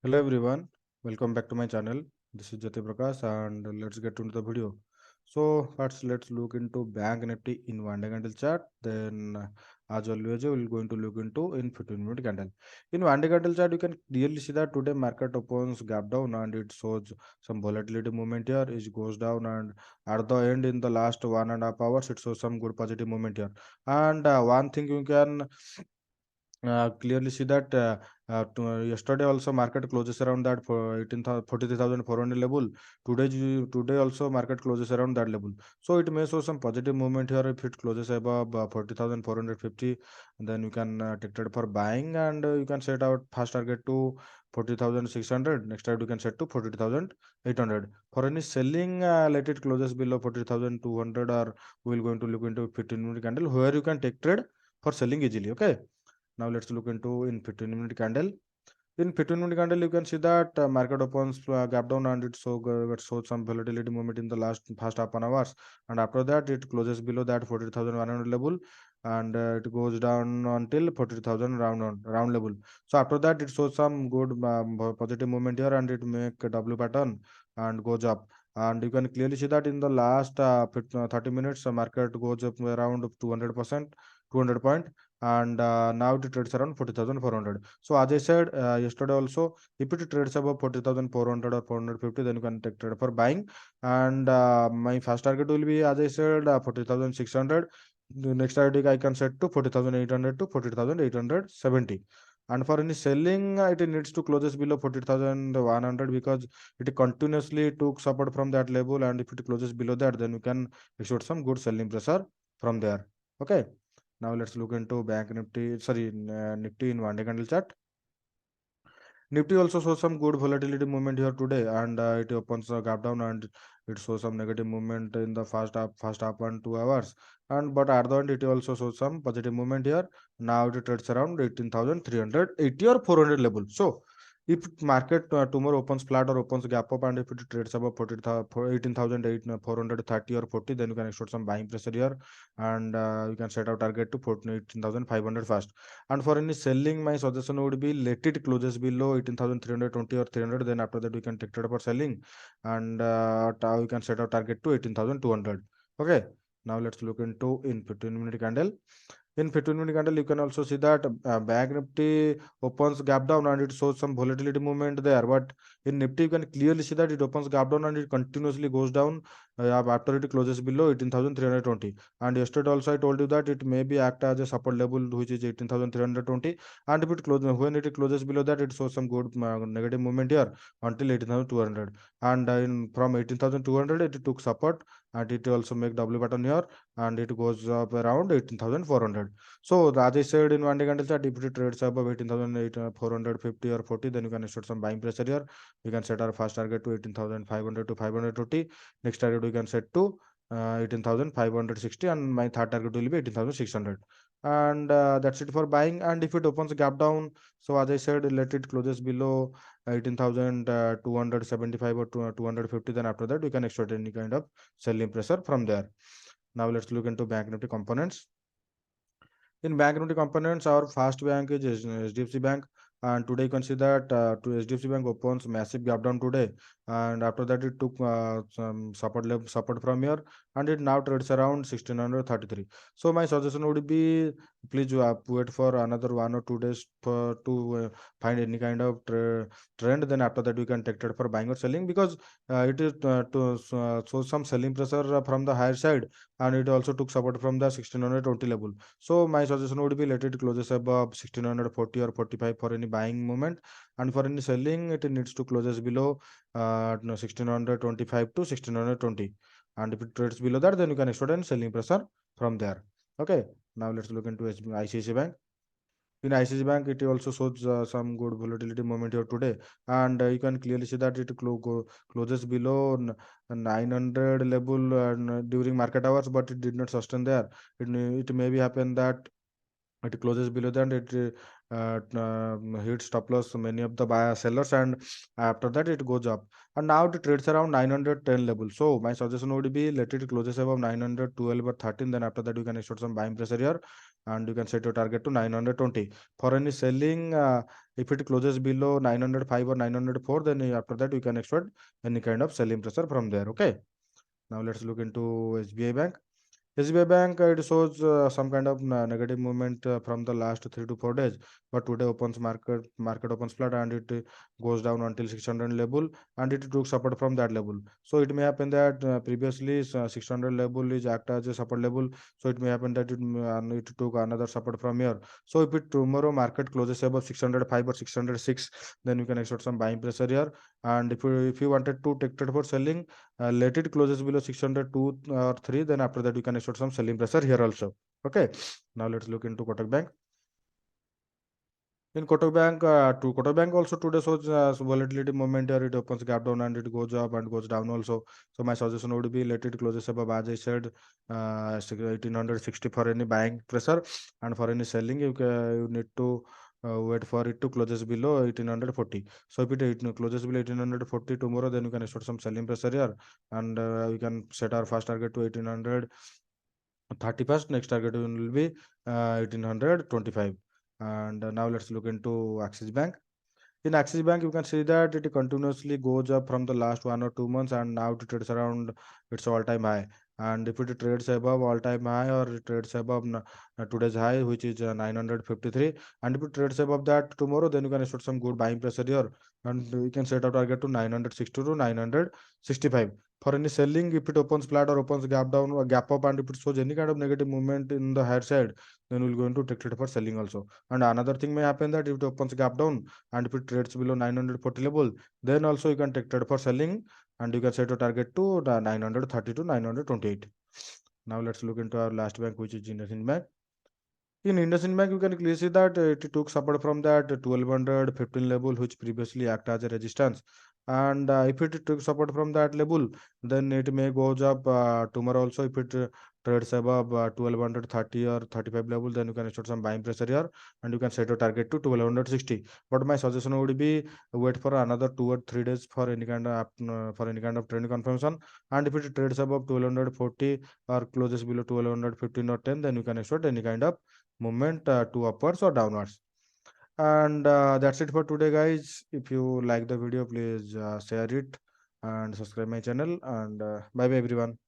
Hello everyone, welcome back to my channel. This is Jati Prakash and let's get into the video. So first let's look into Bank Nifty in 1 day candle chart. Then as always we'll going to look into in 15-minute candle. In 1 day candle chart you can clearly see that today market opens gap down and it shows some volatility movement here. It goes down and at the end in the last 1.5 hours it shows some good positive movement here. And one thing you can clearly see that yesterday also market closes around that for 43,400 level. Today also market closes around that level, so it may show some positive movement here. If it closes above 40,450, then you can take it for buying, and you can set out first target to 40,600. Next target you can set to 40,800. For any selling, let it closes below 40,200, or we will going to look into 15-minute candle where you can take trade for selling easily. Okay, now let's look into in 15-minute candle. In 15-minute candle, you can see that market opens gap down and it shows some volatility movement in the first half an hours, and after that it closes below that 40,100 level, and it goes down until 40,000 round level. So after that it shows some good positive movement here, and it make a W pattern and goes up. And you can clearly see that in the last 30 minutes, market goes up around 200%, 200 point, and now it trades around 40,400. So as I said yesterday also, if it trades above 40,400 or 450, then you can take trade for buying. And my first target will be, as I said, 40,600. The next target I can set to 40,800 to 40,870. And for any selling, it needs to closes below 40,100, because it continuously took support from that level, and if it closes below that, then you can expect some good selling pressure from there. Okay, now let's look into Bank Nifty, sorry, Nifty in 1 day candle chart. Nifty also shows some good volatility movement here today, and it opens a gap down, and it shows some negative movement in the first half 1 2 hours. And but at the end it also shows some positive movement here. Now it trades around 18,380 or 400 level. So if market tomorrow opens flat or opens gap up, and if it trades above 18,430 or 40, then you can expect some buying pressure here, and you can set out target to 18,500 fast. And for any selling, my suggestion would be let it closes below 18,320 or 300. Then after that, we can take trade for selling, and we can set our target to 18,200. Okay. Now let's look into in 15-minute candle. In 15-minute candle, you can also see that Bank Nifty opens gap down and it shows some volatility movement there. But in Nifty, you can clearly see that it opens gap down and it continuously goes down after it closes below 18,320. And yesterday also I told you that it may be act as a support level, which is 18,320. And if it closes, when it closes below that, it shows some good negative movement here until 18,200. And from 18,200, it took support, and it also make W button here, and it goes up around 18,400. So as I said in 1 day candle chart, if it trades above 18,450 or 40, then you can start some buying pressure here. We can set our first target to 18,500 to 520. Next target we can set to 18,560, and my third target will be 18,600. And that's it for buying. And if it opens a gap down, so as I said, let it closes below 18,275 or 250. Then after that, we can extract any kind of selling pressure from there. Now let's look into Bank Nifty components. In Bank Nifty components, our first bank is HDFC Bank, and today you can see that to HDFC Bank opens massive gap down today, and after that it took some support from here, and it now trades around 1633. So my suggestion would be, please wait for another 1 or 2 days to find any kind of trend. Then after that we can take it for buying or selling, because it is to show some selling pressure from the higher side, and it also took support from the 1620 level. So my suggestion would be let it closes above 1640 or 45 for any buying moment, and for any selling it needs to closes below 1625 to 1620. And if it trades below that, then you can expect any selling pressure from there. Okay. Now let's look into ICICI Bank. In ICICI Bank, it also shows some good volatility moment here today, and you can clearly see that it closes below 900 level during market hours, but it did not sustain there. It may be happen that it closes below that, it hits stop loss many of the buyer sellers, and after that it goes up, and now it trades around 910 level. So my suggestion would be let it closes above 912 or 13. Then after that you can expect some buying pressure here, and you can set your target to 920. For any selling, if it closes below 905 or 904, then after that you can expect any kind of selling pressure from there. Okay. Now let's look into SBI Bank. SBI Bank, it shows some kind of negative movement from the last 3 to 4 days, but today opens market opens flat, and it goes down until 600 level, and it took support from that level. So it may happen that previously 600 level is act as a support level, so it may happen that it took another support from here. So if it tomorrow market closes above 605 or 606, then you can expect some buying pressure here. And if you wanted to take trade for selling, let it closes below 602 or 3, then after that you can expect some selling pressure here also. Okay. Now let's look into Kotak Bank. In Kotak Bank, to Kotak Bank also today shows volatility moment here. It opens gap down and it goes up and goes down also. So my suggestion would be let it closes above, as I said, 1860 for any buying pressure, and for any selling you need to wait for it to closes below 1840. So if it closes below 1840 tomorrow, then you can expect some selling pressure here, and we can set our first target to 1800. 31st, next target will be 1825. And now let's look into Axis Bank. In Axis Bank, you can see that it continuously goes up from the last 1 or 2 months, and now it trades around its all-time high. And if it trades above all-time high, or it trades above today's high, which is 953, and if it trades above that tomorrow, then you can expect some good buying pressure here, and you can set a target to 960 to 965. For any selling, if it opens flat or opens gap down or gap up, and if it shows any kind of negative movement in the higher side, then we'll go into take it for selling also. And another thing may happen that if it opens gap down, and if it trades below 940 level, then also you can take trade for selling, and you can set a target to the 930 to 928. Now let's look into our last bank, which is IndusInd Bank. In IndusInd Bank, you can clearly see that it took support from that 1215 level, which previously acted as a resistance. And if it took support from that level, then it may goes up tomorrow also. If it trades above 1230 or 35 level, then you can start some buying pressure here, and you can set a target to 1260. But my suggestion would be wait for another 2 or 3 days for any kind of trend confirmation. And if it trades above 1240 or closes below 1215 or 10, then you can expect any kind of movement to upwards or downwards. And that's it for today, guys. If you like the video, please share it and subscribe my channel, and bye bye everyone.